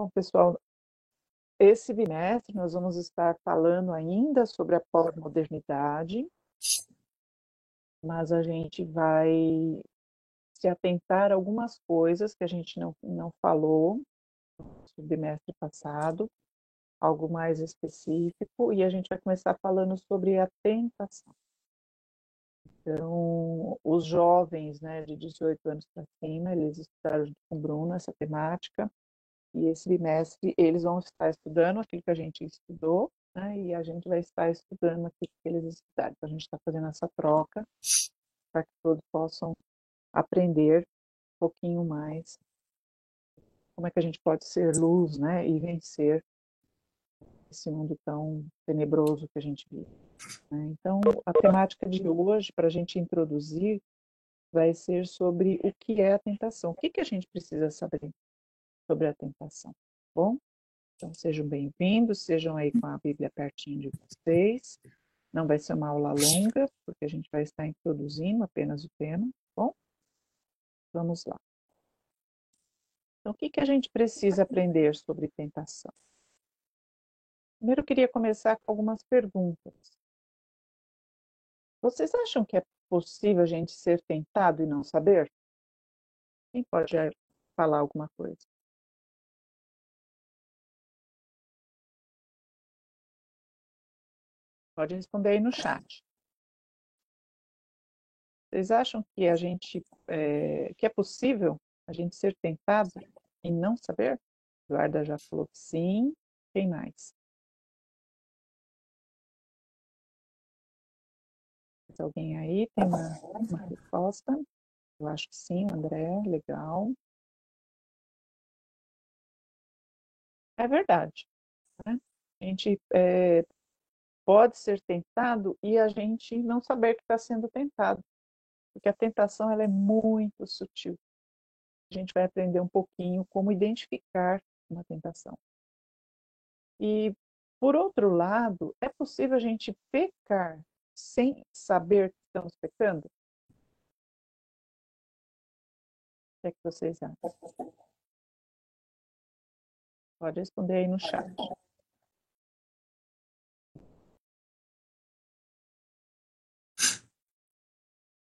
Bom, pessoal, esse bimestre nós vamos estar falando ainda sobre a pós-modernidade, mas a gente vai se atentar a algumas coisas que a gente não falou no bimestre passado, algo mais específico, e a gente vai começar falando sobre a tentação. Então, os jovens, né, de 18 anos para cima, eles estudaram junto com o Bruno essa temática, e esse bimestre eles vão estar estudando aquilo que a gente estudou, né, e a gente vai estar estudando aquilo que eles estudaram. Então, a gente está fazendo essa troca para que todos possam aprender um pouquinho mais como é que a gente pode ser luz, né, e vencer esse mundo tão tenebroso que a gente vive. Né? Então, a temática de hoje, para a gente introduzir, vai ser sobre o que é a tentação. O que, que a gente precisa saber sobre a tentação? Bom? Então, sejam bem-vindos, sejam aí com a Bíblia pertinho de vocês. Não vai ser uma aula longa, porque a gente vai estar introduzindo apenas o tema, bom? Vamos lá. Então, o que a gente precisa aprender sobre tentação? Primeiro, eu queria começar com algumas perguntas. Vocês acham que é possível a gente ser tentado e não saber? Quem pode falar alguma coisa? Pode responder aí no chat. Vocês acham que que é possível a gente ser tentado e não saber? Eduarda já falou que sim. Quem mais? Mais alguém aí tem uma resposta? Eu acho que sim, André, legal. É verdade, né? A gente pode ser tentado e a gente não saber que está sendo tentado, porque a tentação ela é muito sutil. A gente vai aprender um pouquinho como identificar uma tentação. E, por outro lado, é possível a gente pecar sem saber que estamos pecando? O que é que vocês acham? Pode responder aí no chat.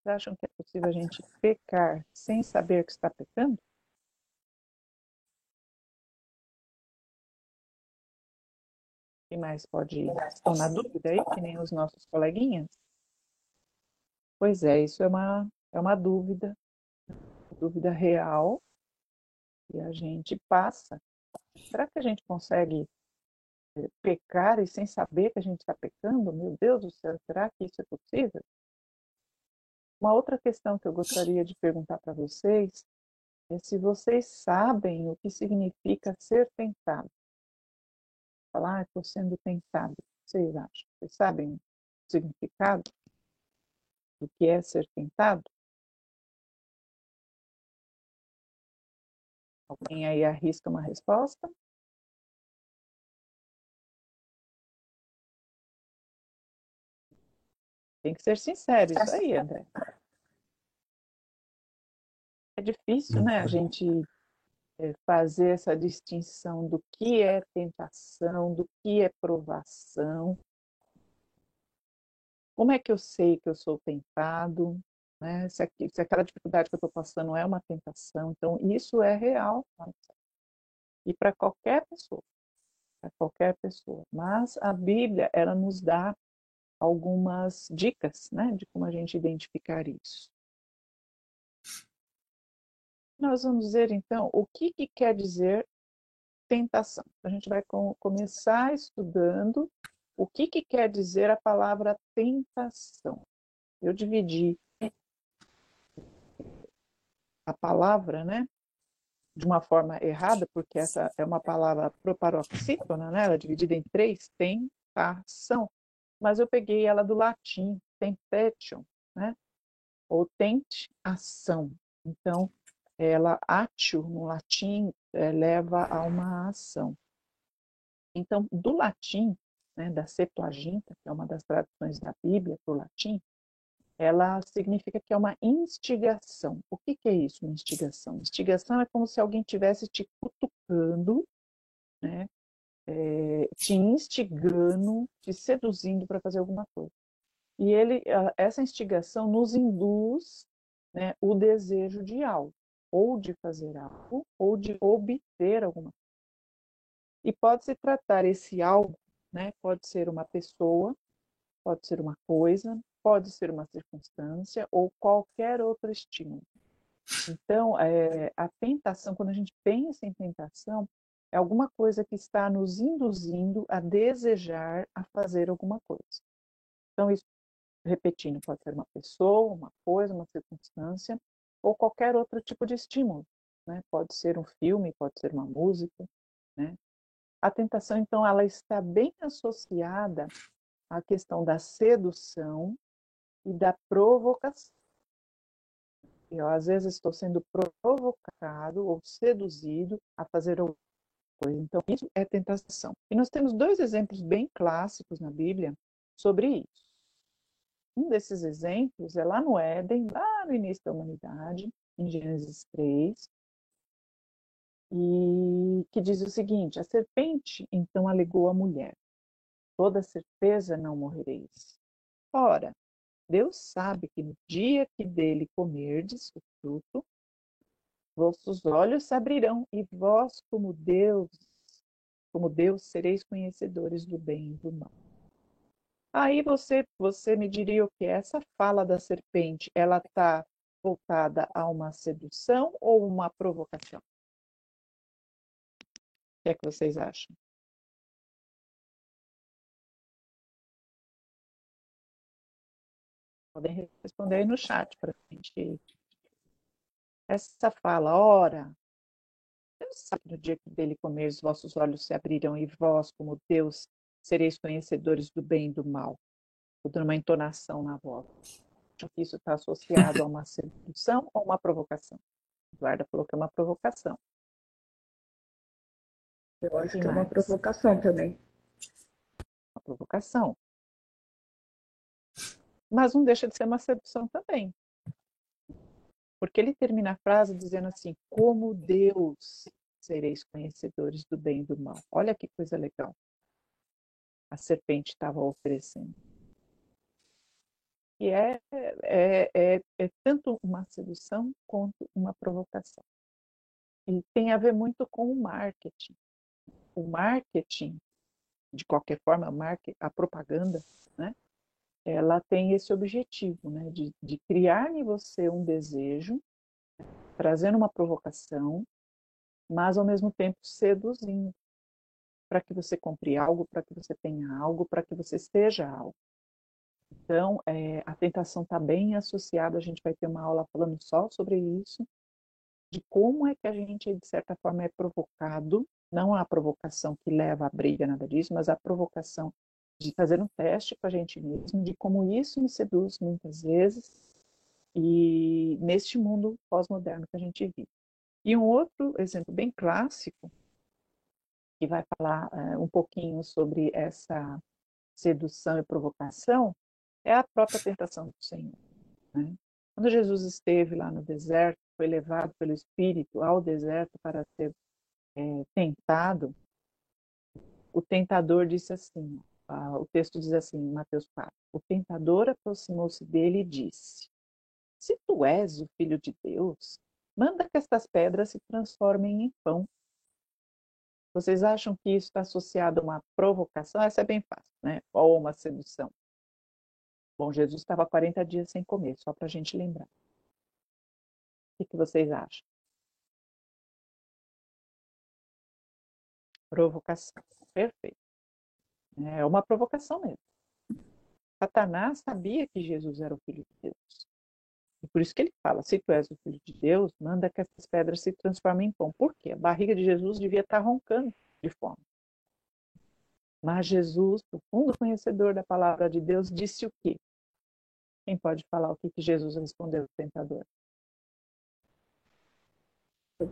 Vocês acham que é possível a gente pecar sem saber que está pecando? Quem mais pode ir? Estão na dúvida aí, que nem os nossos coleguinhas? Pois é, isso é uma dúvida real, e a gente passa. Será que a gente consegue pecar e sem saber que a gente está pecando? Meu Deus do céu, será que isso é possível? Uma outra questão que eu gostaria de perguntar para vocês é se vocês sabem o que significa ser tentado. Falar, estou sendo tentado. Vocês acham? Vocês sabem o significado do que é ser tentado? Alguém aí arrisca uma resposta? Tem que ser sincero, isso aí, André. É difícil, né, a gente fazer essa distinção do que é tentação, do que é provação. Como é que eu sei que eu sou tentado? Né? Se aquela dificuldade que eu estou passando é uma tentação. Então, isso é real. E para qualquer pessoa. Para qualquer pessoa. Mas a Bíblia, ela nos dá algumas dicas, né, de como a gente identificar isso. Nós vamos ver, então, o que quer dizer tentação. A gente vai começar estudando o que quer dizer a palavra tentação. Eu dividi a palavra, né, de uma forma errada, porque essa é uma palavra proparoxítona, né, ela é dividida em três, tentação, mas eu peguei ela do latim, temptation, né, ou tente, ação. Então, ela, atio, no latim, leva a uma ação. Então, do latim, né, da Septuaginta, que é uma das traduções da Bíblia para o latim, ela significa que é uma instigação. O que é isso, uma instigação? Instigação é como se alguém estivesse te cutucando né, te instigando, te seduzindo para fazer alguma coisa. E essa instigação nos induz, né, o desejo de algo, ou de fazer algo, ou de obter alguma coisa. E pode se tratar esse algo, né, pode ser uma pessoa, pode ser uma coisa, pode ser uma circunstância ou qualquer outro estímulo. Então, a tentação, quando a gente pensa em tentação, é alguma coisa que está nos induzindo a desejar a fazer alguma coisa. Então, isso, repetindo, pode ser uma pessoa, uma coisa, uma circunstância, ou qualquer outro tipo de estímulo, né? Pode ser um filme, pode ser uma música, né? A tentação, então, ela está bem associada à questão da sedução e da provocação. Eu, às vezes, estou sendo provocado ou seduzido a fazer alguma coisa. Então, isso é tentação. E nós temos dois exemplos bem clássicos na Bíblia sobre isso. Um desses exemplos é lá no Éden, lá no início da humanidade, em Gênesis 3, e que diz o seguinte: a serpente então alegou à mulher: toda certeza não morrereis. Ora, Deus sabe que no dia que dele comerdes o fruto, vossos olhos se abrirão e vós, como Deus, sereis conhecedores do bem e do mal. Aí você me diria o que? Essa fala da serpente, ela está voltada a uma sedução ou uma provocação? O que é que vocês acham? Podem responder aí no chat para a gente. Essa fala, ora, Deus sabe que no dia que dele comer, os vossos olhos se abrirão e vós, como Deus, sereis conhecedores do bem e do mal. Vou dar uma entonação na voz. Acho que isso está associado a uma sedução ou uma provocação? Eduarda falou que é uma provocação. Eu acho Quem que é uma mais? provocação também. Uma provocação. Mas não deixa de ser uma sedução também. Porque ele termina a frase dizendo assim: como Deus sereis conhecedores do bem e do mal. Olha que coisa legal. A serpente estava oferecendo. E é tanto uma sedução quanto uma provocação. E tem a ver muito com o marketing. O marketing, de qualquer forma, a propaganda, né? Ela tem esse objetivo, né? De criar em você um desejo, trazendo uma provocação, mas ao mesmo tempo seduzindo, para que você compre algo, para que você tenha algo, para que você seja algo. Então, a tentação está bem associada, a gente vai ter uma aula falando só sobre isso, de como é que a gente, de certa forma, é provocado, não a provocação que leva à briga, nada disso, mas a provocação de fazer um teste com a gente mesmo, de como isso me seduz muitas vezes, e neste mundo pós-moderno que a gente vive. E um outro exemplo bem clássico, que vai falar um pouquinho sobre essa sedução e provocação, é a própria tentação do Senhor. Né? Quando Jesus esteve lá no deserto, foi levado pelo Espírito ao deserto para ser tentado, o tentador disse assim, o texto diz assim, em Mateus 4, o tentador aproximou-se dele e disse: se tu és o Filho de Deus, manda que estas pedras se transformem em pão. Vocês acham que isso está associado a uma provocação? Essa é bem fácil, né? Ou uma sedução? Bom, Jesus estava 40 dias sem comer, só para a gente lembrar. O que vocês acham? Provocação. Perfeito. É uma provocação mesmo. Satanás sabia que Jesus era o Filho de Deus. E por isso que ele fala, se tu és o Filho de Deus, manda que essas pedras se transformem em pão. Por quê? A barriga de Jesus devia estar roncando de fome. Mas Jesus, profundo conhecedor da palavra de Deus, disse o quê? Quem pode falar o que Jesus respondeu ao tentador?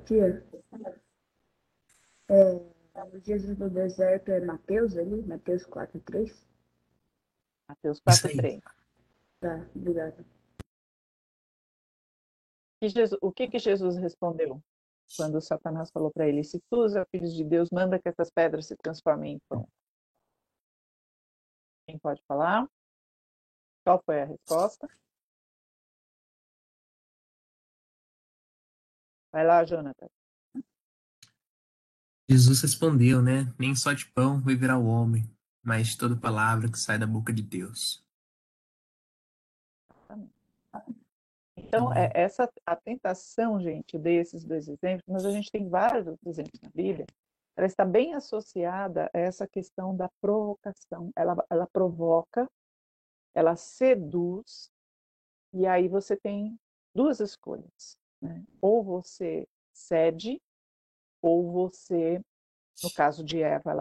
Tia, o Jesus do deserto é Mateus ali, Mateus 4:3. Mateus Isso aí. 4:3. Tá, obrigada. O que Jesus respondeu? quando Satanás falou para ele: se tu és filho de Deus, manda que essas pedras se transformem em pão. Quem pode falar? Qual foi a resposta? Vai lá, Jonathan. Jesus respondeu, né? Nem só de pão viverá o homem, mas de toda palavra que sai da boca de Deus. Então, essa a tentação, gente, desses dois exemplos, mas a gente tem vários outros exemplos na Bíblia, ela está bem associada a essa questão da provocação. Ela provoca, ela seduz, e aí você tem duas escolhas, né? Ou você cede, ou você, no caso de Eva,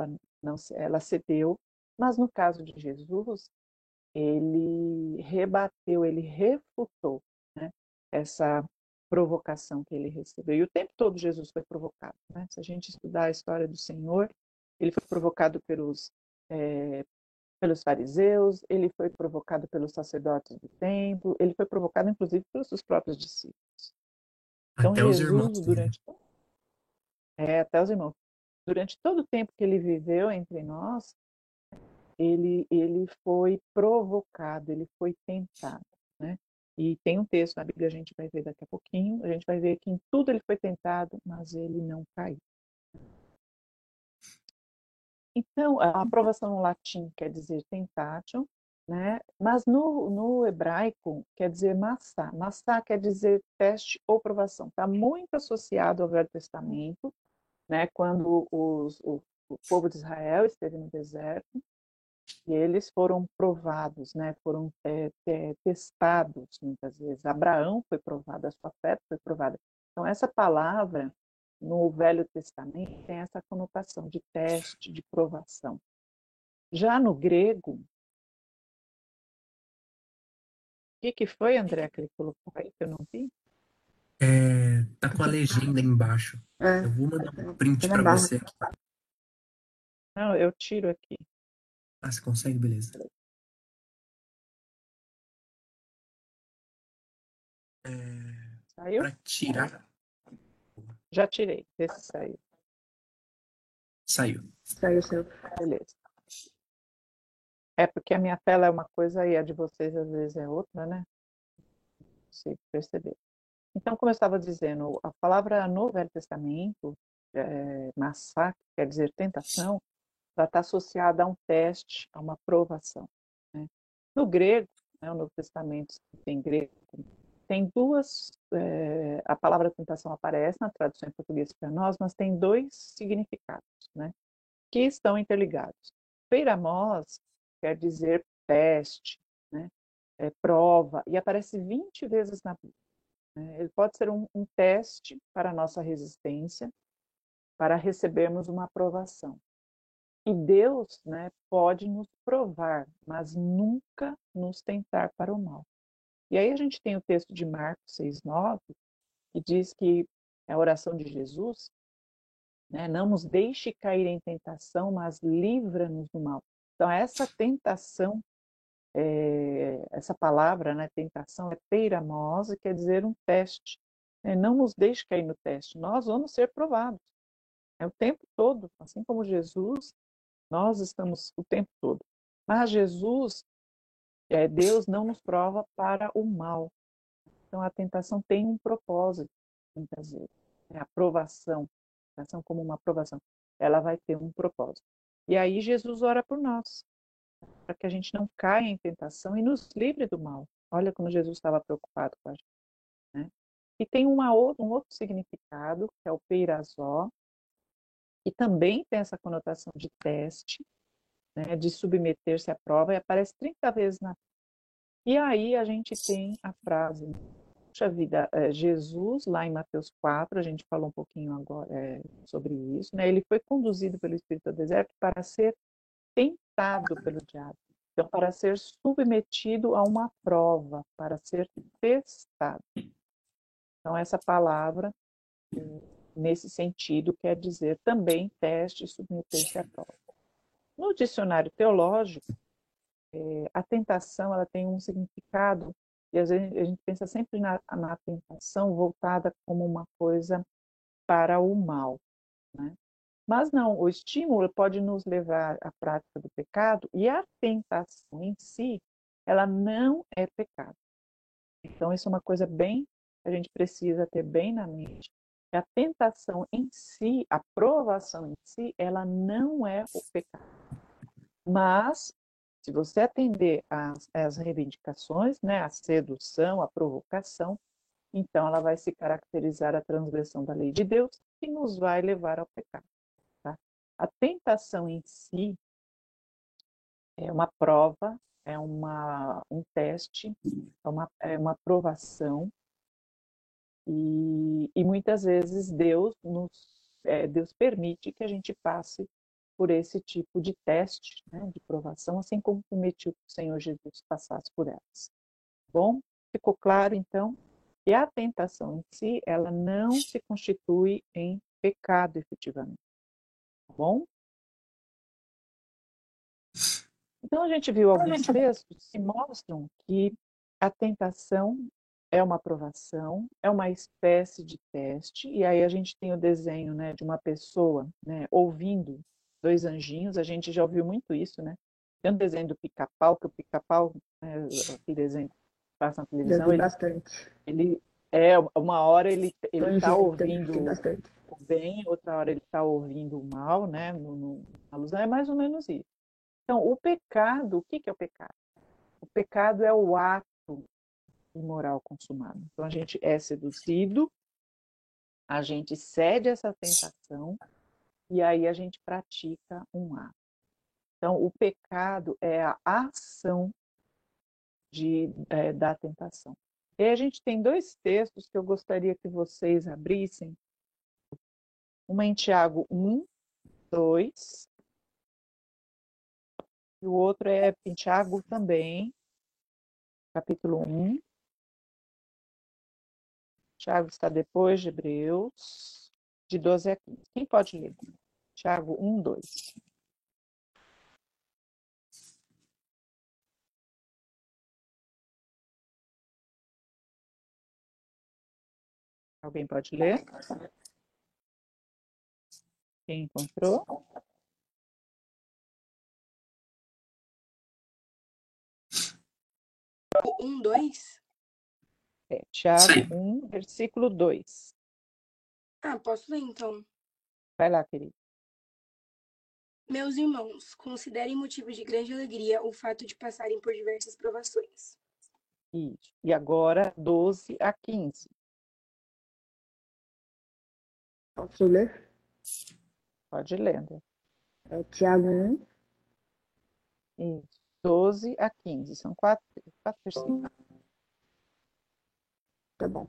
ela cedeu, mas no caso de Jesus, ele rebateu, ele refutou, né, essa provocação que ele recebeu. E o tempo todo Jesus foi provocado. Né? Se a gente estudar a história do Senhor, ele foi provocado pelos fariseus, ele foi provocado pelos sacerdotes do templo, ele foi provocado, inclusive, pelos seus próprios discípulos. Então, Até os Jesus, irmãos dele. até os irmãos, durante todo o tempo que ele viveu entre nós, ele foi provocado, ele foi tentado, né? E tem um texto na Bíblia, a gente vai ver daqui a pouquinho, a gente vai ver que em tudo ele foi tentado, mas ele não caiu. Então, a aprovação no latim quer dizer tentatio, né? Mas no hebraico quer dizer massá. Massá quer dizer teste ou provação. Está muito associado ao Velho Testamento, né? Quando o povo de Israel esteve no deserto, e eles foram provados, né? Foram testados muitas vezes. Abraão foi provado, a sua fé foi provada. Então, essa palavra, no Velho Testamento, tem essa conotação de teste, de provação. Já no grego, o que foi, André, que ele colocou aí que eu não vi? Tá com a legenda aí embaixo. Eu vou mandar um print na para barra. você aqui. Não, eu tiro aqui. Ah, você consegue? Beleza. Saiu? Para tirar, Já tirei. Vê se saiu. saiu. Saiu o seu. Beleza. É porque a minha tela é uma coisa e a de vocês às vezes é outra, né? Não sei perceber. Então, como eu estava dizendo, a palavra no Velho Testamento, massacre, quer dizer tentação, ela está associada a um teste, a uma provação. Né? No grego, né, o Novo Testamento em grego, tem duas. A palavra tentação aparece na tradução em português para nós, mas tem dois significados, né, que estão interligados. Peiramos quer dizer teste, né, prova, e aparece 20 vezes na Bíblia. Né? Ele pode ser um teste para a nossa resistência, para recebermos uma aprovação. E Deus, né, pode nos provar, mas nunca nos tentar para o mal. E aí a gente tem o texto de Marcos 6,9, que diz que é a oração de Jesus, né, não nos deixe cair em tentação, mas livra-nos do mal. Então, essa tentação, essa palavra, né, tentação, é peiramos, quer dizer um teste. Não nos deixe cair no teste, nós vamos ser provados. É o tempo todo, assim como Jesus, nós estamos o tempo todo. Mas Jesus, Deus não nos prova para o mal. Então a tentação tem um propósito, muitas vezes. É a aprovação, a tentação como uma aprovação. Ela vai ter um propósito. E aí Jesus ora por nós, para que a gente não caia em tentação e nos livre do mal. Olha como Jesus estava preocupado com a gente. Né? E tem um outro significado, que é o peirazó, que também tem essa conotação de teste, né, de submeter-se à prova, e aparece 30 vezes na. E aí a gente tem a frase, puxa vida, Jesus, lá em Mateus 4, a gente falou um pouquinho agora sobre isso, né? Ele foi conduzido pelo Espírito ao deserto para ser tentado pelo diabo. Então, para ser submetido a uma prova, para ser testado. Então, essa palavra, nesse sentido, quer dizer também teste e submeter-se à prova. No dicionário teológico, a tentação ela tem um significado, e às vezes a gente pensa sempre na tentação voltada como uma coisa para o mal, né? Mas não, o estímulo pode nos levar à prática do pecado e a tentação em si, ela não é pecado. Então, isso é uma coisa bem que a gente precisa ter bem na mente. A tentação em si, a provação em si, ela não é o pecado. Mas, se você atender às reivindicações, né, a sedução, a provocação, então ela vai se caracterizar a transgressão da lei de Deus, que nos vai levar ao pecado. Tá? A tentação em si é uma prova, é um teste, é uma provação, e muitas vezes Deus permite que a gente passe por esse tipo de teste, né, de provação, assim como permitiu que o Senhor Jesus passasse por elas. Bom, ficou claro então? E a tentação em si, ela não se constitui em pecado efetivamente, tá bom? Então a gente viu alguns textos que mostram que a tentação é uma provação, é uma espécie de teste, e aí a gente tem o desenho, né, de uma pessoa, né, ouvindo dois anjinhos, a gente já ouviu muito isso, né? Tem um desenho do pica-pau, que o pica-pau, né, aquele desenho que passa na Já televisão, vi ele, bastante. ele é uma hora ele está Nojento também, tem ouvindo bastante. o bem, outra hora ele está ouvindo o mal, né? Na luz, é mais ou menos isso. Então, o pecado, o que é o pecado? O pecado é o ato imoral consumado. Então, a gente é seduzido, a gente cede a essa tentação e aí a gente pratica um ato. Então, o pecado é a ação da tentação. E aí a gente tem dois textos que eu gostaria que vocês abrissem. Uma em Tiago 1, 2, e o outro é em Tiago também, capítulo 1. Tiago está depois de Hebreus, de 12 a 15. Quem pode ler? Tiago 1, 2. Alguém pode ler? Quem encontrou? 2? Tiago Sim. 1, versículo 2. Ah, posso ler então. Vai lá, querido. Meus irmãos, considerem motivo de grande alegria o fato de passarem por diversas provações. Isso. E agora, 12 a 15. Posso ler? Pode ler, André. É Tiago 1. Isso. 12 a 15. São quatro versículos. Tá bom.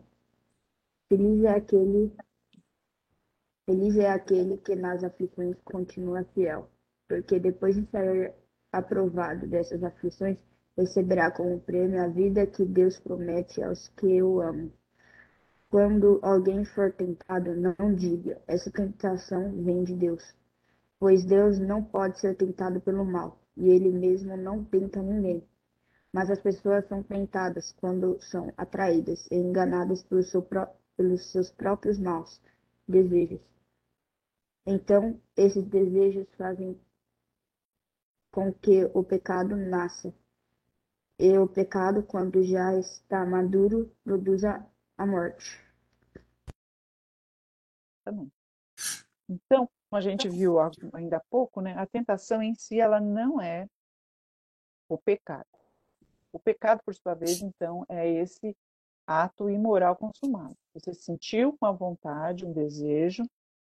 Feliz é aquele, feliz é aquele que nas aflições continua fiel, porque depois de ser aprovado dessas aflições, receberá como prêmio a vida que Deus promete aos que o amam. Quando alguém for tentado, não diga, essa tentação vem de Deus, pois Deus não pode ser tentado pelo mal, e ele mesmo não tenta ninguém. Mas as pessoas são tentadas quando são atraídas e enganadas pelos seus próprios maus desejos. Então, esses desejos fazem com que o pecado nasça. E o pecado, quando já está maduro, produz a morte. Também. Então, como a gente viu ainda há pouco, né, a tentação em si, ela não é o pecado. O pecado, por sua vez, então, é esse ato imoral consumado. Você sentiu uma vontade, um desejo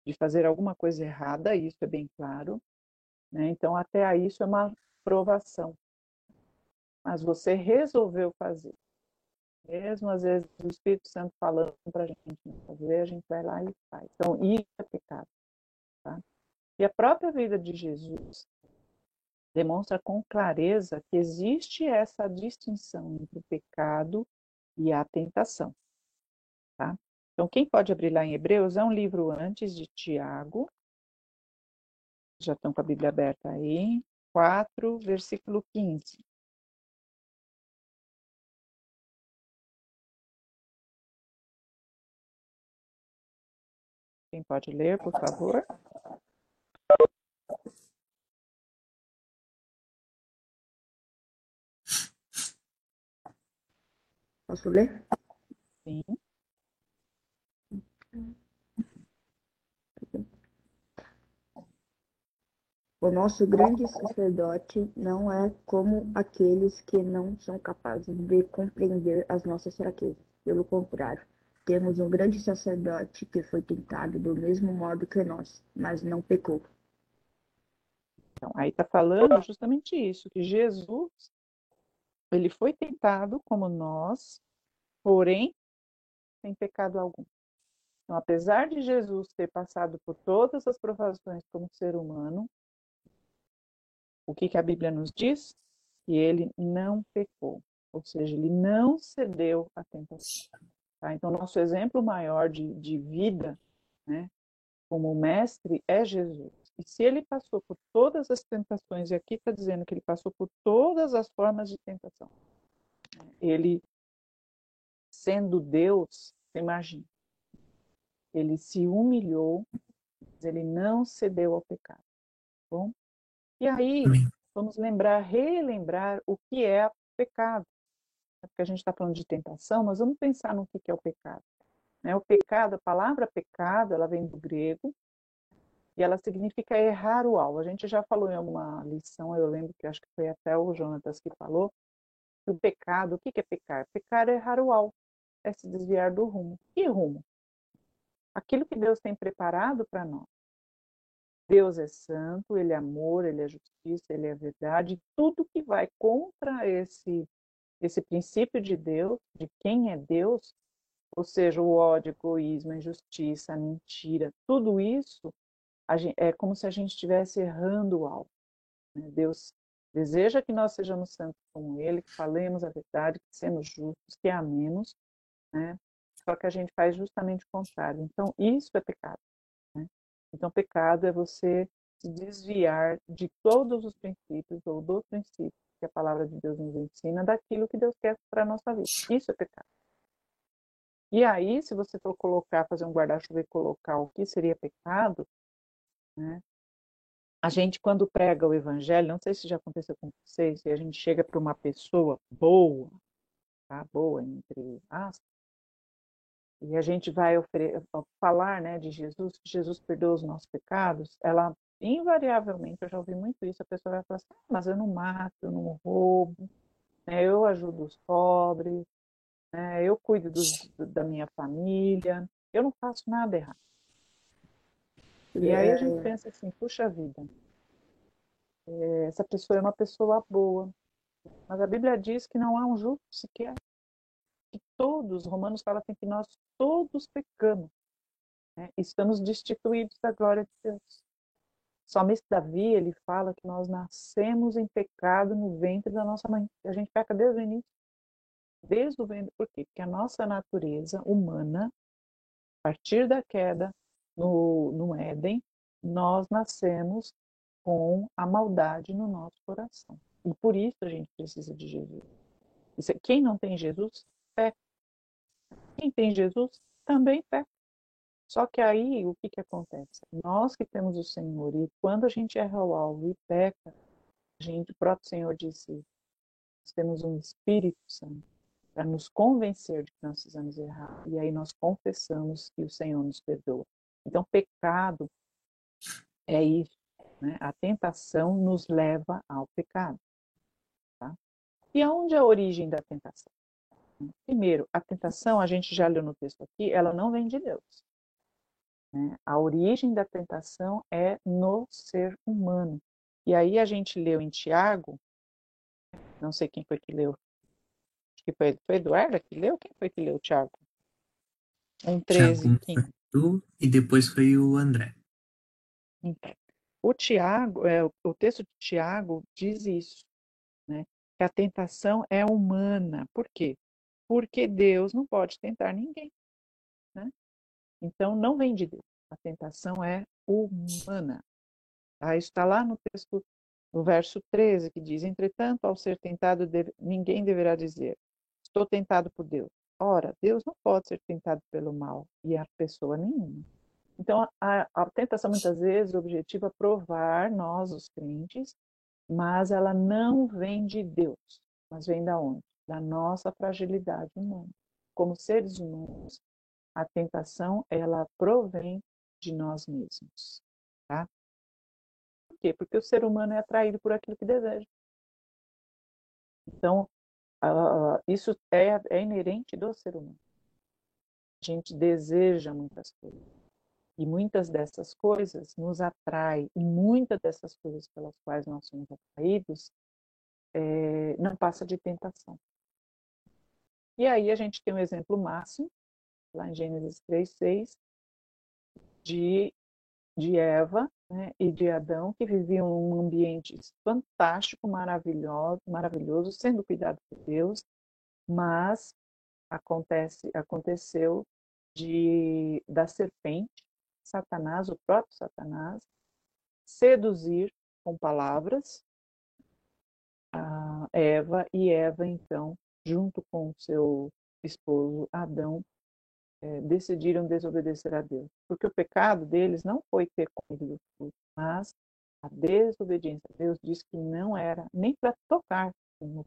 de fazer alguma coisa errada, isso é bem claro, né? Então, até aí, isso é uma provação. Mas você resolveu fazer. Mesmo às vezes o Espírito Santo falando para a gente não fazer, a gente vai lá e faz. Então, isso é pecado. Tá? E a própria vida de Jesus demonstra com clareza que existe essa distinção entre o pecado e a tentação. Tá? Então, quem pode abrir lá em Hebreus é um livro antes de Tiago. Já estão com a Bíblia aberta aí. 4, versículo 15. Quem pode ler, por favor? Posso ler? Sim. O nosso grande sacerdote não é como aqueles que não são capazes de compreender as nossas fraquezas. Pelo contrário, temos um grande sacerdote que foi tentado do mesmo modo que nós, mas não pecou. Então, aí está falando justamente isso, que Jesus, ele foi tentado como nós, porém, sem pecado algum. Então, apesar de Jesus ter passado por todas as provações como ser humano, o que a Bíblia nos diz? Que ele não pecou, ou seja, ele não cedeu à tentação. Tá? Então, nosso exemplo maior de vida, né, como mestre, é Jesus. E se ele passou por todas as tentações, e aqui está dizendo que ele passou por todas as formas de tentação, ele, sendo Deus, imagina, ele se humilhou, mas ele não cedeu ao pecado. Tá bom? E aí, Amém. vamos relembrar o que é o pecado. Porque a gente está falando de tentação, mas vamos pensar no que é o pecado. O pecado, a palavra pecado, ela vem do grego e ela significa errar o alvo. A gente já falou em alguma lição, eu lembro que acho que foi até o Jonatas que falou, que o pecado, o que é pecar? Pecar é errar o alvo, é se desviar do rumo. Que rumo? Aquilo que Deus tem preparado para nós. Deus é santo, Ele é amor, Ele é justiça, Ele é verdade. Tudo que vai contra esse princípio de Deus, de quem é Deus, ou seja, o ódio, o egoísmo, a injustiça, a mentira, tudo isso é como se a gente estivesse errando o alvo. Né? Deus deseja que nós sejamos santos como Ele, que falemos a verdade, que sejamos justos, que amemos, né? Só que a gente faz justamente o contrário. Então, isso é pecado. Né? Então, pecado é você se desviar de todos os princípios ou do princípio que a palavra de Deus nos ensina, daquilo que Deus quer para a nossa vida. Isso é pecado. E aí, se você for colocar, fazer um guarda-chuva e colocar o que seria pecado, né? A gente, quando prega o evangelho, não sei se já aconteceu com vocês, e a gente chega para uma pessoa boa, tá? Boa, entre aspas, e a gente vai falar, né, de Jesus, que Jesus perdoa os nossos pecados, ela, invariavelmente, eu já ouvi muito isso, a pessoa vai falar assim, mas eu não mato, eu não roubo, né, eu ajudo os pobres, né, eu cuido da minha família, eu não faço nada errado. E aí a gente pensa assim, puxa vida, essa pessoa é uma pessoa boa, mas a Bíblia diz que não há um justo sequer, que todos, Romanos fala assim, que nós todos pecamos, né? Estamos destituídos da glória de Deus. O salmista Davi, ele fala que nós nascemos em pecado no ventre da nossa mãe. A gente peca desde o início, desde o ventre. Por quê? Porque a nossa natureza humana, a partir da queda no Éden, nós nascemos com a maldade no nosso coração. E por isso a gente precisa de Jesus. Quem não tem Jesus, peca. Quem tem Jesus, também peca. Só que aí, o que acontece? Nós que temos o Senhor, e quando a gente erra o alvo e peca, o próprio Senhor disse, nós temos um Espírito Santo para nos convencer de que nós precisamos errar. E aí nós confessamos e o Senhor nos perdoa. Então, pecado é isso. Né? A tentação nos leva ao pecado. Tá? E aonde é a origem da tentação? Primeiro, a tentação, a gente já leu no texto aqui, ela não vem de Deus. Né? A origem da tentação é no ser humano. E aí a gente leu em Tiago, não sei quem foi que leu, acho que foi Eduardo que leu? Quem foi que leu, Tiago? Tiago 1,13, 15. foi tu e depois foi o André. Então, o Tiago, o texto de Tiago diz isso, né? Que a tentação é humana. Por quê? Porque Deus não pode tentar ninguém, né? Então, não vem de Deus. A tentação é humana. Tá? Isso está lá no texto, no verso 13, que diz: entretanto, ao ser tentado, ninguém deverá dizer, estou tentado por Deus. Ora, Deus não pode ser tentado pelo mal, e a pessoa nenhuma. Então, a tentação, muitas vezes, o objetivo é provar nós, os crentes, mas ela não vem de Deus, mas vem da onde? Da nossa fragilidade humana. Como seres humanos, a tentação, ela provém de nós mesmos, tá? Por quê? Porque o ser humano é atraído por aquilo que deseja. Então, isso é inerente do ser humano. A gente deseja muitas coisas. E muitas dessas coisas nos atraem. E muitas dessas coisas pelas quais nós somos atraídos não passa de tentação. E aí a gente tem um exemplo máximo, lá em Gênesis 3:6, de Eva, né, e de Adão, que viviam num ambiente fantástico, maravilhoso, sendo cuidado por Deus, mas aconteceu da serpente, Satanás, o próprio Satanás, seduzir com palavras a Eva, e Eva, então, junto com seu esposo Adão, decidiram desobedecer a Deus. Porque o pecado deles não foi ter comido do fruto, mas a desobediência a Deus diz que não era nem para tocar no.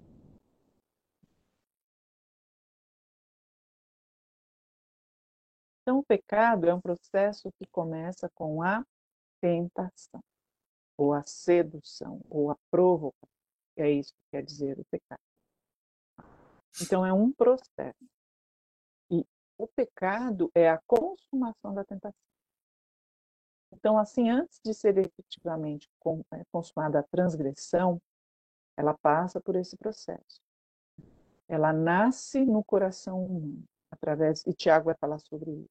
Então, o pecado é um processo que começa com a tentação, ou a sedução, ou a provocação. É isso que quer dizer o pecado. Então, é um processo. E o pecado é a consumação da tentação. Então, assim, antes de ser efetivamente consumada a transgressão, ela passa por esse processo. Ela nasce no coração humano, e Tiago vai falar sobre isso,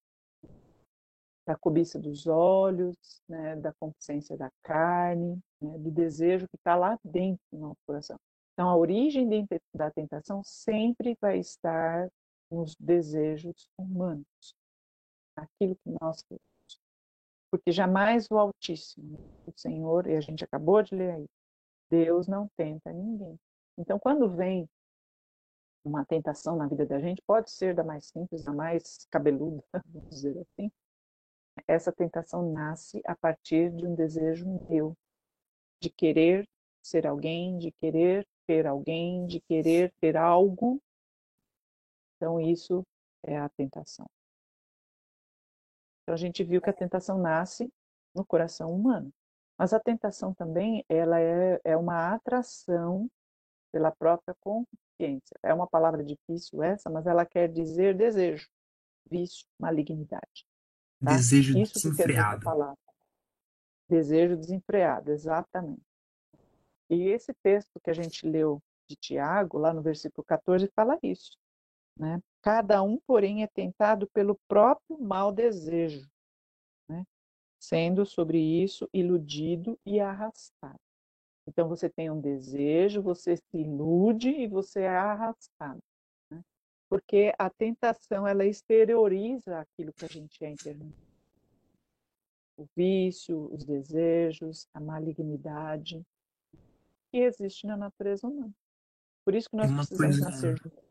da cobiça dos olhos, né, da consciência da carne, né, do desejo que está lá dentro do nosso coração. Então, a origem da tentação sempre vai estar nos desejos humanos, naquilo que nós queremos. Porque jamais o Altíssimo, o Senhor, e a gente acabou de ler aí, Deus não tenta ninguém. Então, quando vem uma tentação na vida da gente, pode ser da mais simples, da mais cabeluda, vamos dizer assim. Essa tentação nasce a partir de um desejo meu, de querer ser alguém, de querer ter alguém, de querer ter algo. Então, isso é a tentação. Então, a gente viu que a tentação nasce no coração humano. Mas a tentação também, ela é uma atração pela própria consciência. É uma palavra difícil essa, mas ela quer dizer desejo, vício, malignidade. Tá? Desejo Isso que quer dizer essa desenfreado. palavra. Desejo desenfreado, exatamente. E esse texto que a gente leu de Tiago, lá no versículo 14, fala isso. Né? Cada um, porém, é tentado pelo próprio mau desejo, né? Sendo sobre isso iludido e arrastado. Então, você tem um desejo, você se ilude e você é arrastado. Né? Porque a tentação, ela exterioriza aquilo que a gente é internamente. O vício, os desejos, a malignidade que existe na natureza humana. Por isso que E nós precisamos nascer de novo.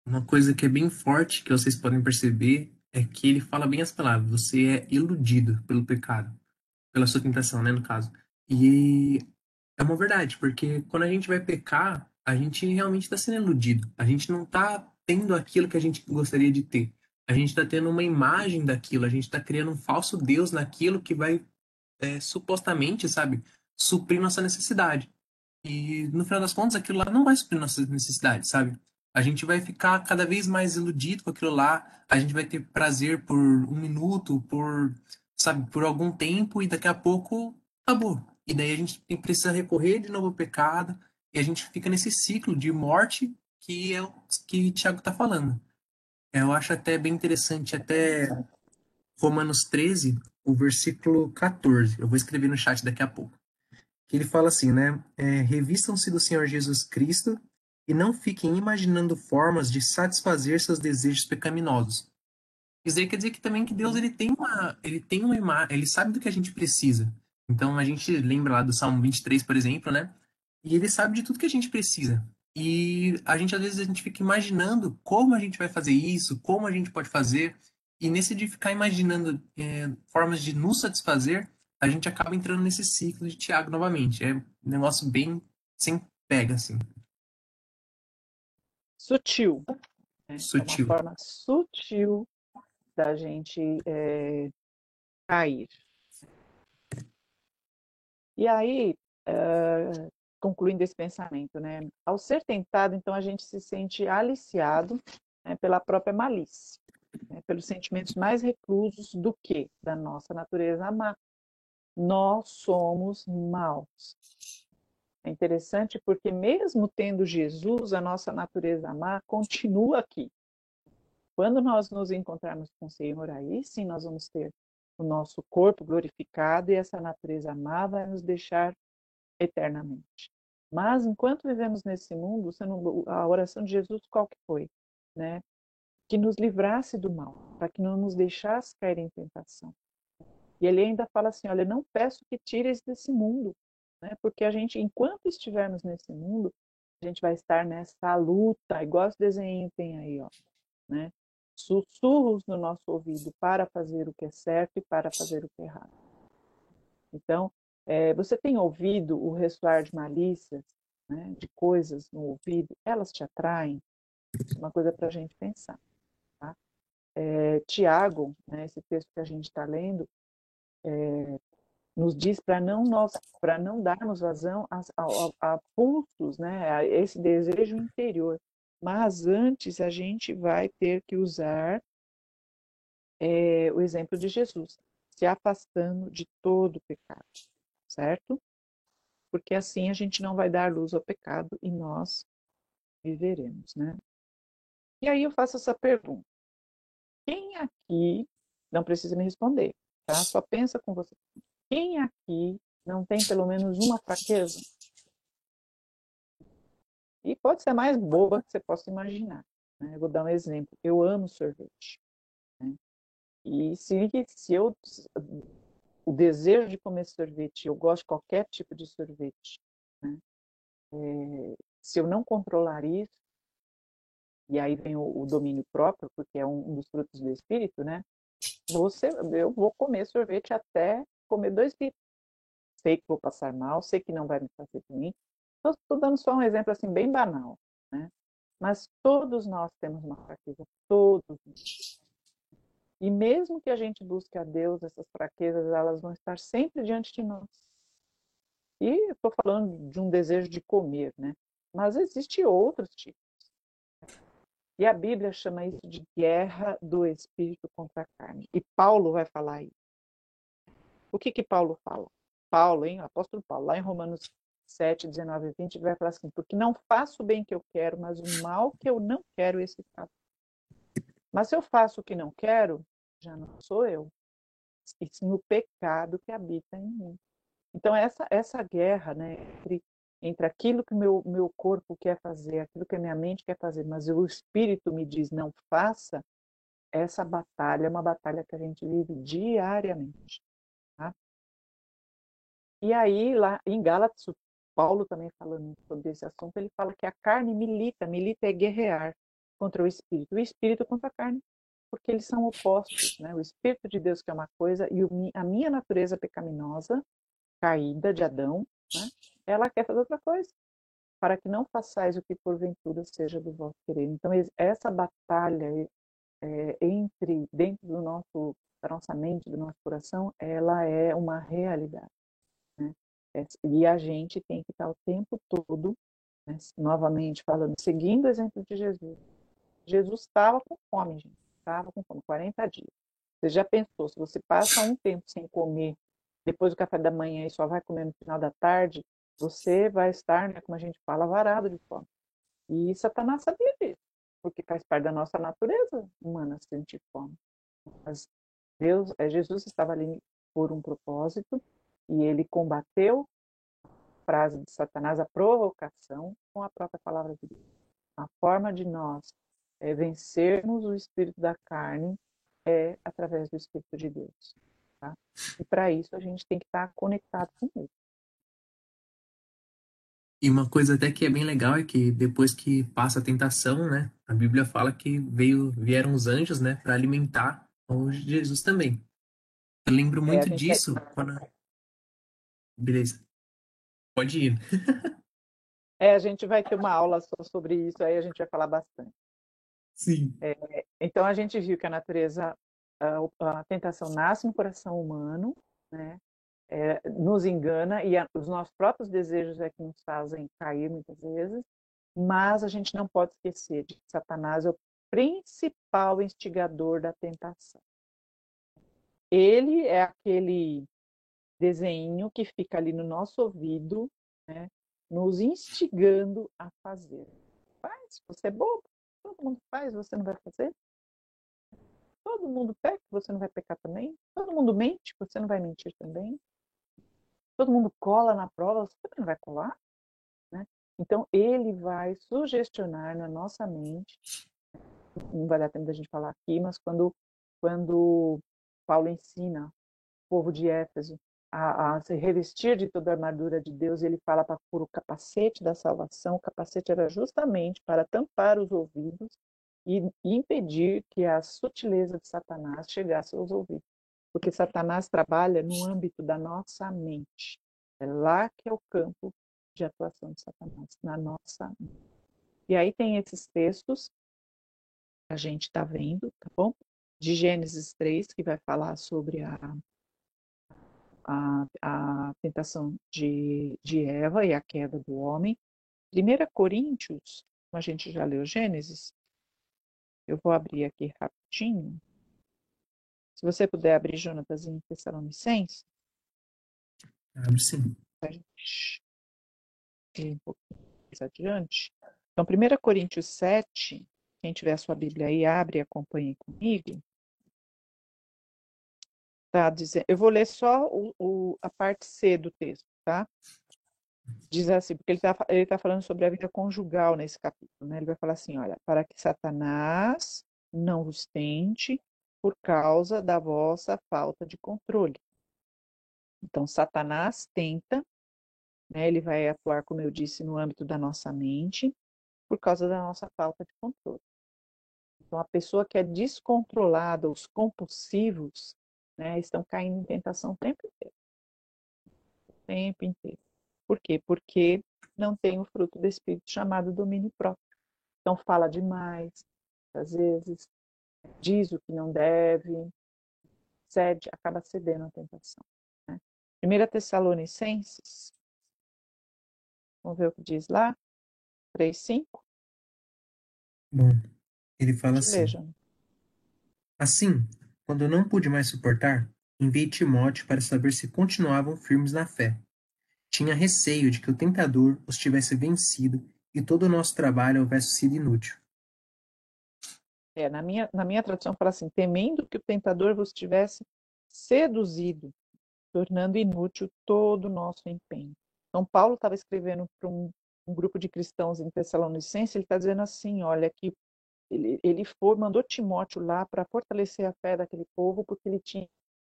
uma coisa que é bem forte, que vocês podem perceber, é que ele fala bem as palavras. Você é iludido pelo pecado, pela sua tentação, né, no caso. E é uma verdade, porque quando a gente vai pecar, a gente realmente está sendo iludido. A gente não está tendo aquilo que a gente gostaria de ter. A gente está tendo uma imagem daquilo, a gente está criando um falso Deus naquilo que vai, supostamente, sabe, suprir nossa necessidade. E no final das contas, aquilo lá não vai suprir nossas necessidades, sabe? A gente vai ficar cada vez mais iludido com aquilo lá, a gente vai ter prazer por um minuto, sabe, por algum tempo, e daqui a pouco acabou. E daí a gente precisa recorrer de novo ao pecado, e a gente fica nesse ciclo de morte que é o que o Tiago está falando. Eu acho até bem interessante, até Romanos 13, o versículo 14. Eu vou escrever no chat daqui a pouco. Que ele fala assim, né? Revistam-se do Senhor Jesus Cristo e não fiquem imaginando formas de satisfazer seus desejos pecaminosos. Isso aí quer dizer que também que Deus ele sabe do que a gente precisa. Então a gente lembra lá do Salmo 23, por exemplo, né? E ele sabe de tudo que a gente precisa. E a gente às vezes a gente fica imaginando como a gente vai fazer isso, como a gente pode fazer. E nesse de ficar imaginando formas de nos satisfazer, a gente acaba entrando nesse ciclo de Tiago novamente. É um negócio bem sem pega, assim, Sutil, né? É uma sutil. forma sutil da gente cair. E aí, concluindo esse pensamento, né? Ao ser tentado, então a gente se sente aliciado, né, pela própria malícia, né, pelos sentimentos mais reclusos do que da nossa natureza má. Nós somos maus. É interessante porque mesmo tendo Jesus, a nossa natureza má continua aqui. Quando nós nos encontrarmos com o Senhor, aí sim nós vamos ter o nosso corpo glorificado e essa natureza má vai nos deixar eternamente. Mas enquanto vivemos nesse mundo, a oração de Jesus qual que foi? Né? Que nos livrasse do mal, para que não nos deixasse cair em tentação. E ele ainda fala assim, olha, não peço que tires desse mundo, né? Porque a gente, enquanto estivermos nesse mundo, a gente vai estar nessa luta, igual esse desenho tem aí, ó, né? Sussurros no nosso ouvido para fazer o que é certo e para fazer o que é errado. Então, você tem ouvido o ressoar de malícias, né, de coisas no ouvido? Elas te atraem? Isso é uma coisa para a gente pensar. Tá? Tiago, né, esse texto que a gente está lendo, nos diz para não darmos vazão a pulsos, né, a esse desejo interior. Mas antes a gente vai ter que usar o exemplo de Jesus, se afastando de todo o pecado, certo? Porque assim a gente não vai dar luz ao pecado e nós viveremos, né? E aí eu faço essa pergunta: quem aqui, não precisa me responder, tá? Só pensa com você. Quem aqui não tem pelo menos uma fraqueza? E pode ser a mais boba que você possa imaginar. Né? Eu vou dar um exemplo. Eu amo sorvete. Né? E se eu o desejo de comer sorvete, eu gosto de qualquer tipo de sorvete, né? Se eu não controlar isso, e aí vem o domínio próprio, porque é um dos frutos do espírito, né? Eu vou comer sorvete até comer 2 litros. Sei que vou passar mal, sei que não vai me fazer bem. Estou dando só um exemplo assim bem banal, né? Mas todos nós temos uma fraqueza, todos. E mesmo que a gente busque a Deus, essas fraquezas, elas vão estar sempre diante de nós. E estou falando de um desejo de comer, né? Mas existe outros tipos. E a Bíblia chama isso de guerra do espírito contra a carne. E Paulo vai falar isso. O que Paulo fala? Paulo, hein? O apóstolo Paulo, lá em Romanos 7, 19 e 20, ele vai falar assim, porque não faço o bem que eu quero, mas o mal que eu não quero, esse faço. Mas se eu faço o que não quero, já não sou eu, e sim o pecado que habita em mim. Então, essa guerra, né, entre aquilo que o meu corpo quer fazer, aquilo que a minha mente quer fazer, mas o espírito me diz não faça, essa batalha é uma batalha que a gente vive diariamente. Tá? E aí, lá em Gálatas, Paulo também falando sobre esse assunto, ele fala que a carne milita é guerrear contra o espírito contra a carne, porque eles são opostos, né? O espírito de Deus que é uma coisa e a minha natureza pecaminosa, caída de Adão, né? Ela quer fazer outra coisa, para que não façais o que porventura seja do vosso querer. Então, essa batalha dentro da nossa mente, do nosso coração, ela é uma realidade. Né? E a gente tem que estar o tempo todo, né, novamente falando, seguindo o exemplo de Jesus. Jesus estava com fome, gente. Estava com fome, 40 dias. Você já pensou, se você passa um tempo sem comer, depois do café da manhã e só vai comer no final da tarde, você vai estar, né, como a gente fala, varado de fome. E Satanás sabia disso, porque faz parte da nossa natureza humana sentir fome. Mas Jesus estava ali por um propósito e ele combateu a frase de Satanás, a provocação, com a própria palavra de Deus. A forma de nós vencermos o espírito da carne é através do Espírito de Deus. Tá? E para isso a gente tem que estar conectado com ele. E uma coisa até que é bem legal é que depois que passa a tentação, né? A Bíblia fala que vieram os anjos, né, para alimentar ou Jesus também. Eu lembro É, a muito gente vai, disso quando. Beleza, pode ir. a gente vai ter uma aula só sobre isso, aí a gente vai falar bastante. Sim. Então, a gente viu que a natureza, a tentação nasce no coração humano, né? Nos engana e os nossos próprios desejos é que nos fazem cair muitas vezes, mas a gente não pode esquecer de que Satanás é o principal instigador da tentação. Ele é aquele desenho que fica ali no nosso ouvido, né, nos instigando a fazer. Faz, você é bobo, todo mundo faz, você não vai fazer? Todo mundo peca, você não vai pecar também? Todo mundo mente, você não vai mentir também? Todo mundo cola na prova, você também não vai colar? Né? Então, ele vai sugestionar na nossa mente, não vai dar tempo da gente falar aqui, mas quando Paulo ensina o povo de Éfeso a se revestir de toda a armadura de Deus, ele fala para pôr o capacete da salvação. O capacete era justamente para tampar os ouvidos e impedir que a sutileza de Satanás chegasse aos ouvidos. Porque Satanás trabalha no âmbito da nossa mente. É lá que é o campo de atuação de Satanás, na nossa mente. E aí tem esses textos que a gente está vendo, tá bom? De Gênesis 3, que vai falar sobre a tentação de Eva e a queda do homem. 1 Coríntios, como a gente já leu Gênesis, eu vou abrir aqui rapidinho. Se você puder abrir, Jonatas, em Tessalonicenses, Abre sim. a gente ir um pouquinho mais adiante. Então, 1 Coríntios 7, quem tiver a sua Bíblia aí, abre e acompanhe comigo. Tá dizendo, eu vou ler só a parte C do texto, tá? Diz assim, porque ele tá falando sobre a vida conjugal nesse capítulo, né? Ele vai falar assim, olha, para que Satanás não vos tente por causa da vossa falta de controle. Então, Satanás tenta, né? Ele vai atuar, como eu disse, no âmbito da nossa mente, por causa da nossa falta de controle. Então, a pessoa que é descontrolada, os compulsivos, né, estão caindo em tentação o tempo inteiro. O tempo inteiro. Por quê? Porque não tem o fruto do Espírito chamado domínio próprio. Então, fala demais, às vezes, diz o que não deve, cede, acaba cedendo à tentação. Né? 1 Tessalonicenses, vamos ver o que diz lá, 3:5. Bom, ele fala Te assim: leia. Assim, quando eu não pude mais suportar, enviei Timóteo para saber se continuavam firmes na fé. Tinha receio de que o tentador os tivesse vencido e todo o nosso trabalho houvesse sido inútil. Na minha tradução fala assim, temendo que o tentador vos tivesse seduzido, tornando inútil todo o nosso empenho. Então, Paulo estava escrevendo para um grupo de cristãos em Tessalonicense, ele está dizendo assim, olha, que ele mandou Timóteo lá para fortalecer a fé daquele povo, porque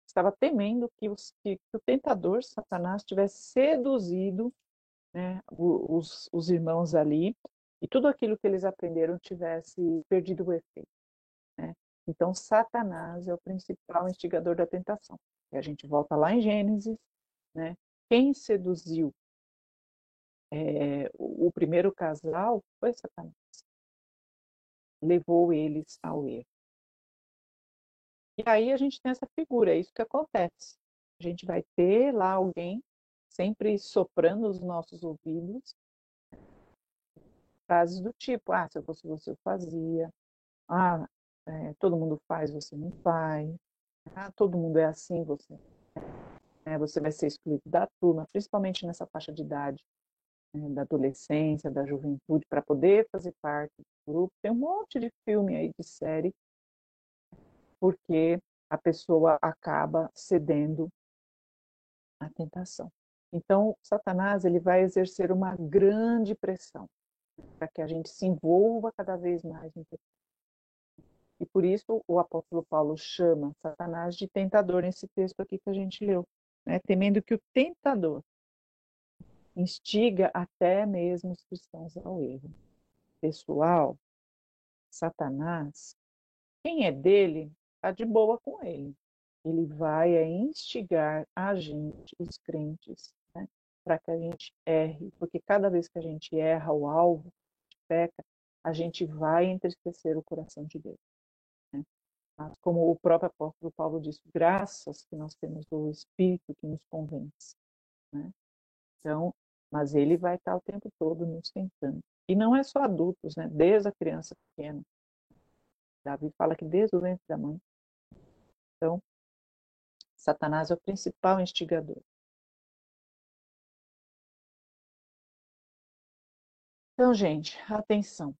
estava temendo que o tentador, Satanás, tivesse seduzido, né, os irmãos ali, e tudo aquilo que eles aprenderam tivesse perdido o efeito. Né? Então, Satanás é o principal instigador da tentação. E a gente volta lá em Gênesis, né? Quem seduziu o primeiro casal foi Satanás. Levou eles ao erro. E aí a gente tem essa figura, é isso que acontece. A gente vai ter lá alguém sempre soprando os nossos ouvidos frases do tipo, se eu fosse você, eu fazia. Todo mundo faz, você não faz. Todo mundo é assim, você vai ser excluído da turma, principalmente nessa faixa de idade, né, da adolescência, da juventude, para poder fazer parte do grupo. Tem um monte de filme aí, de série, porque a pessoa acaba cedendo à tentação. Então, Satanás ele vai exercer uma grande pressão para que a gente se envolva cada vez mais no pecado. E por isso o apóstolo Paulo chama Satanás de tentador nesse texto aqui que a gente leu, né? Temendo que o tentador instiga até mesmo os cristãos ao erro. Pessoal, Satanás, quem é dele ficar de boa com ele. Ele vai instigar a gente, os crentes, né, para que a gente erre, porque cada vez que a gente erra o alvo, peca, a gente vai entristecer o coração de Deus. Né? Mas, como o próprio apóstolo Paulo disse, graças que nós temos o Espírito que nos convence. Né? Então, mas ele vai estar o tempo todo nos tentando. E não é só adultos, né? Desde a criança pequena. Davi fala que desde o ventre da mãe. Então, Satanás é o principal instigador. Então, gente, atenção.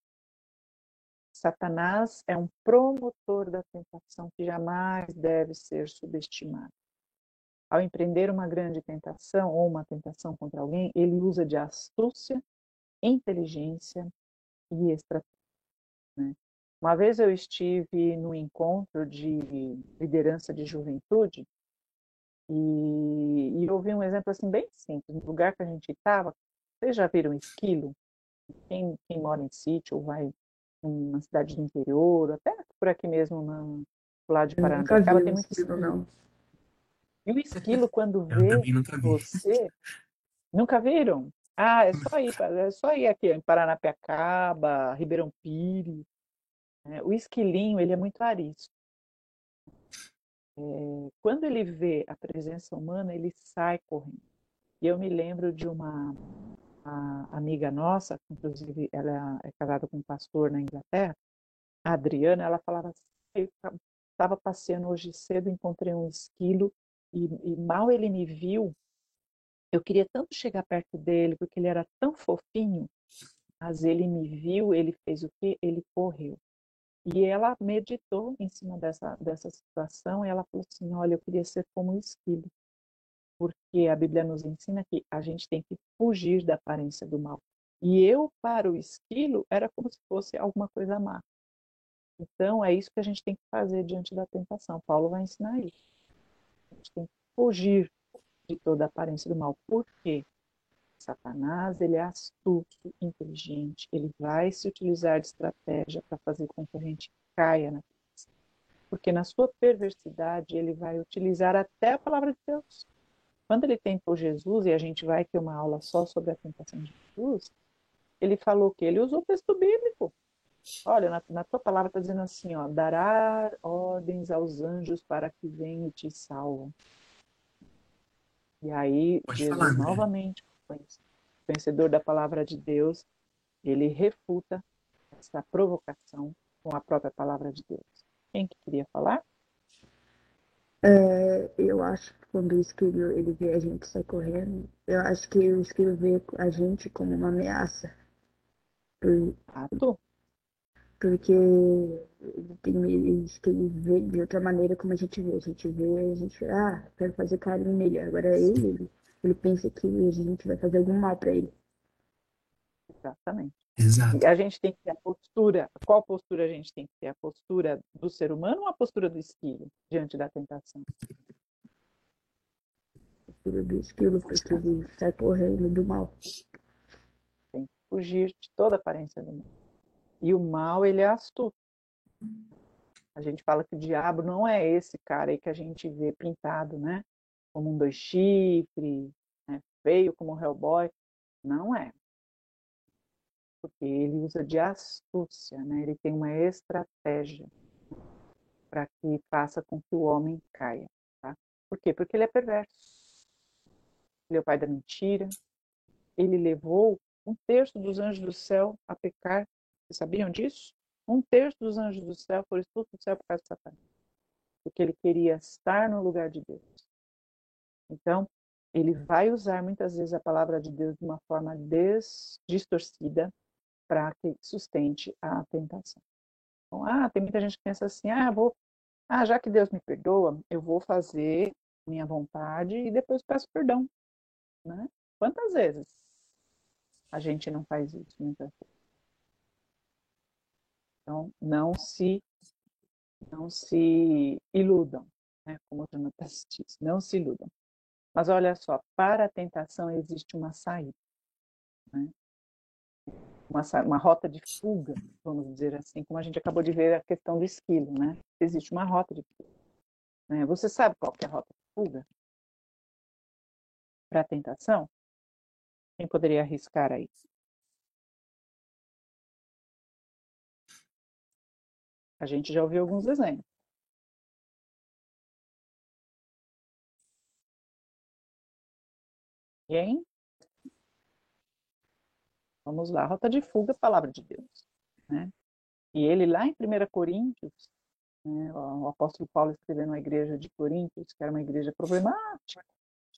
Satanás é um promotor da tentação que jamais deve ser subestimado. Ao empreender uma grande tentação ou uma tentação contra alguém, ele usa de astúcia, inteligência e estratégia. Né? Uma vez eu estive num encontro de liderança de juventude e ouvi um exemplo assim bem simples. No lugar que a gente estava, vocês já viram esquilo? Quem mora em sítio ou vai em uma cidade do interior, até por aqui mesmo, no lado de Eu nunca vi Paranapiacaba, tem um muito esquilo, esquilo. não. E o esquilo, quando Eu vê também nunca vi. você, nunca viram? Ah, é só ir aqui em Paranapiacaba, Ribeirão Pires. Né? O esquilinho, ele é muito arisco. Quando ele vê a presença humana, ele sai correndo. E eu me lembro de uma amiga nossa, inclusive ela é casada com um pastor na Inglaterra, a Adriana, ela falava assim, eu estava passeando hoje cedo, encontrei um esquilo e mal ele me viu, eu queria tanto chegar perto dele, porque ele era tão fofinho, mas ele me viu, ele fez o quê? Ele correu. E ela meditou em cima dessa situação e ela falou assim, olha, eu queria ser como um esquilo, porque a Bíblia nos ensina que a gente tem que fugir da aparência do mal. E eu, para o esquilo, era como se fosse alguma coisa má. Então, é isso que a gente tem que fazer diante da tentação. Paulo vai ensinar isso. A gente tem que fugir de toda a aparência do mal. Por quê? Satanás, ele é astuto, inteligente, ele vai se utilizar de estratégia para fazer com que a gente caia na tentação. Porque na sua perversidade, ele vai utilizar até a palavra de Deus. Quando ele tentou Jesus, e a gente vai ter uma aula só sobre a tentação de Jesus, ele falou que ele usou o texto bíblico. Olha, na tua palavra está dizendo assim, ó, dará ordens aos anjos para que venham e te salvam. E aí, Pode falar, Jesus, André. novamente, conhecedor da palavra de Deus, ele refuta essa provocação com a própria palavra de Deus. Quem que queria falar? Eu acho que quando o esquilo ele vê a gente sai correndo, eu acho que o esquilo vê a gente como uma ameaça. Por- Fato. Porque ele tem eles que ele vê de outra maneira como a gente vê. A gente vê, a gente, quero fazer carinho nele. Agora ele pensa que a gente vai fazer algum mal para ele. Exatamente. E Exato. a gente tem que ter a postura. Qual postura a gente tem que ter? A postura do ser humano ou a postura do esquilo diante da tentação? Filho do esquilo, porque ele sai correndo do mal. Tem que fugir de toda aparência do mal. E o mal, ele é astuto. A gente fala que o diabo não é esse cara aí que a gente vê pintado, né? Como um dois chifres, né? Feio como um Hellboy. Não é. Porque ele usa de astúcia, né? Ele tem uma estratégia para que faça com que o homem caia. Tá? Por quê? Porque ele é perverso. Ele é o pai da mentira. Ele levou um terço dos anjos do céu a pecar. Vocês sabiam disso? Um terço dos anjos do céu foram expulsos do céu por causa de Satanás. Porque ele queria estar no lugar de Deus. Então, ele vai usar muitas vezes a palavra de Deus de uma forma distorcida para que sustente a tentação. Então, tem muita gente que pensa assim, já que Deus me perdoa, eu vou fazer minha vontade e depois peço perdão, né? Quantas vezes a gente não faz isso muitas vezes? Então, não se iludam, né? Como o Jonathan diz, não se iludam. Mas olha só, para a tentação existe uma saída, né? uma rota de fuga, vamos dizer assim, como a gente acabou de ver a questão do esquilo, né? Existe uma rota de fuga. Né? Você sabe qual que é a rota de fuga para a tentação? Quem poderia arriscar aí? A gente já ouviu alguns exemplos. Quem? Vamos lá, rota de fuga, palavra de Deus. Né? E ele lá em 1 Coríntios, né, o apóstolo Paulo escrevendo na igreja de Coríntios, que era uma igreja problemática,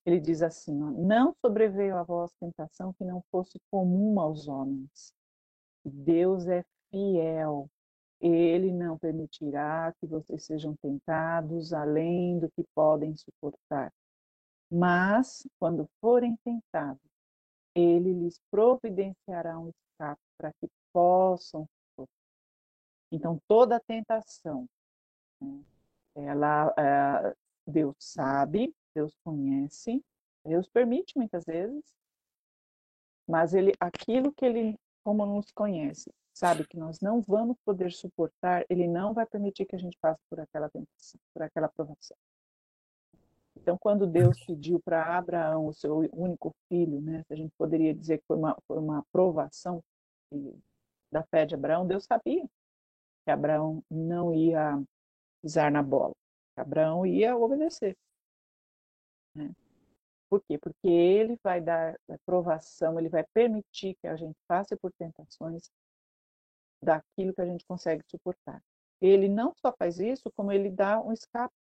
ele diz assim, ó, não sobreveio a vós tentação que não fosse comum aos homens. Deus é fiel. Ele não permitirá que vocês sejam tentados além do que podem suportar. Mas, quando forem tentados, ele lhes providenciará um escape para que possam suportar. Então, toda tentação, né, Deus sabe, Deus conhece, Deus permite muitas vezes, mas aquilo que ele, como nos conhece, sabe que nós não vamos poder suportar, ele não vai permitir que a gente passe por aquela tentação, por aquela provação. Então, quando Deus pediu para Abraão, o seu único filho, né, se a gente poderia dizer que foi uma aprovação da fé de Abraão, Deus sabia que Abraão não ia pisar na bola, que Abraão ia obedecer. Né? Por quê? Porque ele vai dar aprovação, ele vai permitir que a gente passe por tentações daquilo que a gente consegue suportar. Ele não só faz isso, como ele dá um escape.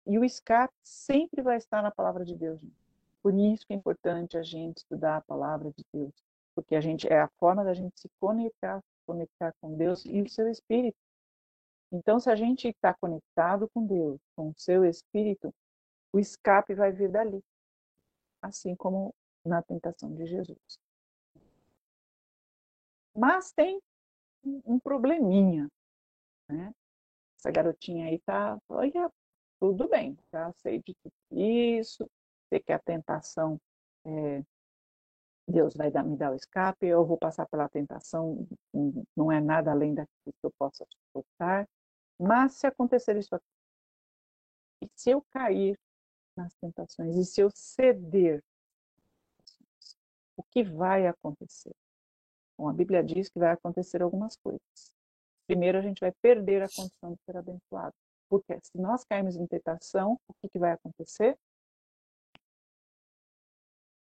E o escape sempre vai estar na palavra de Deus. Gente. Por isso que é importante a gente estudar a palavra de Deus, porque a gente é a forma da gente se conectar com Deus e o seu Espírito. Então, se a gente está conectado com Deus, com o seu Espírito, o escape vai vir dali, assim como na tentação de Jesus. Mas tem um probleminha, né? Essa garotinha aí tá, olha, tudo bem, já sei de tudo isso, sei que a tentação, Deus vai me dar o escape, eu vou passar pela tentação, não é nada além daquilo que eu possa suportar, mas se acontecer isso aqui, e se eu cair nas tentações, e se eu ceder, o que vai acontecer? Bom, a Bíblia diz que vai acontecer algumas coisas. Primeiro, a gente vai perder a condição de ser abençoado. Porque se nós cairmos em tentação, o que vai acontecer?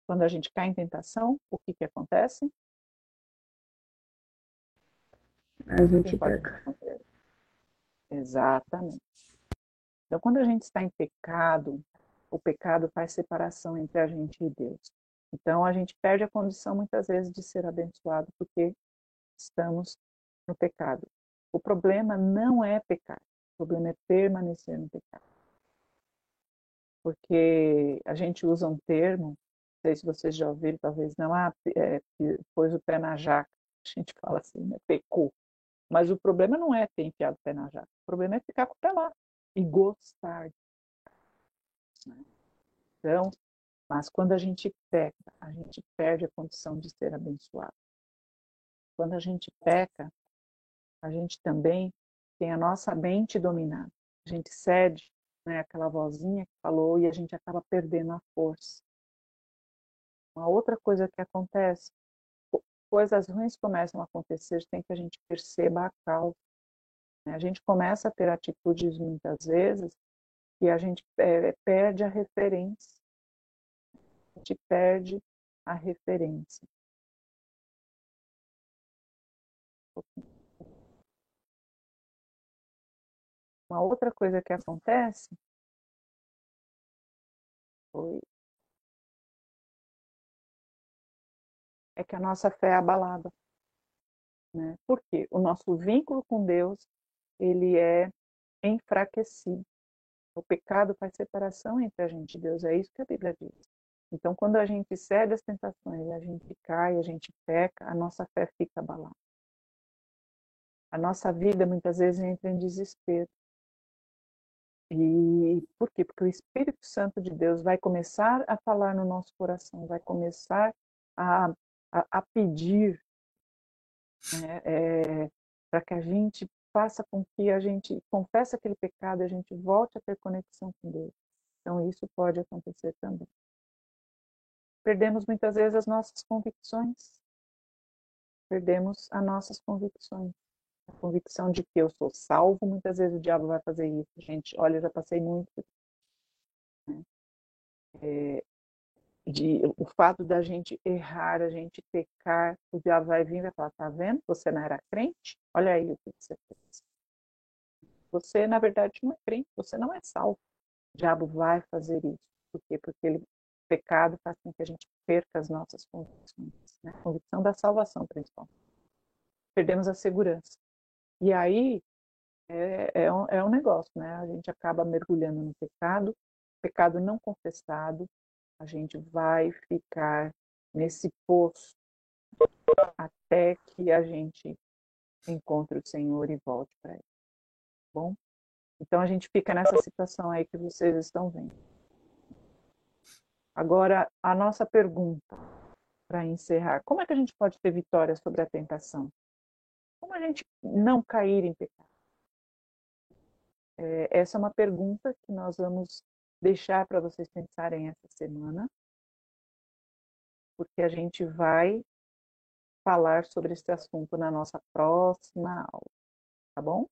Quando a gente cai em tentação, o que acontece? A gente peca. Exatamente. Então, quando a gente está em pecado, o pecado faz separação entre a gente e Deus. Então, a gente perde a condição, muitas vezes, de ser abençoado, porque estamos no pecado. O problema não é pecar, o problema é permanecer no pecado. Porque a gente usa um termo, não sei se vocês já ouviram, talvez não, pôs o pé na jaca, a gente fala assim, né? Pecou. Mas o problema não é ter enfiado o pé na jaca, o problema é ficar com o pé lá e gostar. Né? Então, mas quando a gente peca, a gente perde a condição de ser abençoado. Quando a gente peca, a gente também tem a nossa mente dominada. A gente cede, né, aquela vozinha que falou e a gente acaba perdendo a força. Uma outra coisa que acontece, coisas ruins começam a acontecer sem que a gente perceba a causa. Né? A gente começa a ter atitudes muitas vezes e a gente perde a referência. A gente perde a referência. Uma outra coisa que acontece é que a nossa fé é abalada. Né? Por quê? O nosso vínculo com Deus, ele é enfraquecido. O pecado faz separação entre a gente e Deus, é isso que a Bíblia diz. Então, quando a gente cede às tentações, a gente cai, a gente peca, a nossa fé fica abalada. A nossa vida, muitas vezes, entra em desespero. E por quê? Porque o Espírito Santo de Deus vai começar a falar no nosso coração, vai começar a pedir né? Para que a gente faça com que a gente confesse aquele pecado e a gente volte a ter conexão com Deus. Então, isso pode acontecer também. Perdemos muitas vezes as nossas convicções. Perdemos as nossas convicções. A convicção de que eu sou salvo, muitas vezes o diabo vai fazer isso. Gente, olha, eu já passei muito. Né? O fato da gente errar, a gente pecar, o diabo vai vir e vai falar, tá vendo? Você não era crente? Olha aí o que você fez. Você, na verdade, não é crente, você não é salvo. O diabo vai fazer isso. Por quê? Porque o pecado faz com que a gente perca as nossas convicções. Né? A convicção da salvação, principalmente. Perdemos a segurança. E aí, é um negócio, né? A gente acaba mergulhando no pecado não confessado, a gente vai ficar nesse poço até que a gente encontre o Senhor e volte para Ele. Bom? Então a gente fica nessa situação aí que vocês estão vendo. Agora, a nossa pergunta para encerrar: como é que a gente pode ter vitória sobre a tentação? Como a gente não cair em pecado? Essa é uma pergunta que nós vamos deixar para vocês pensarem essa semana, porque a gente vai falar sobre esse assunto na nossa próxima aula, tá bom?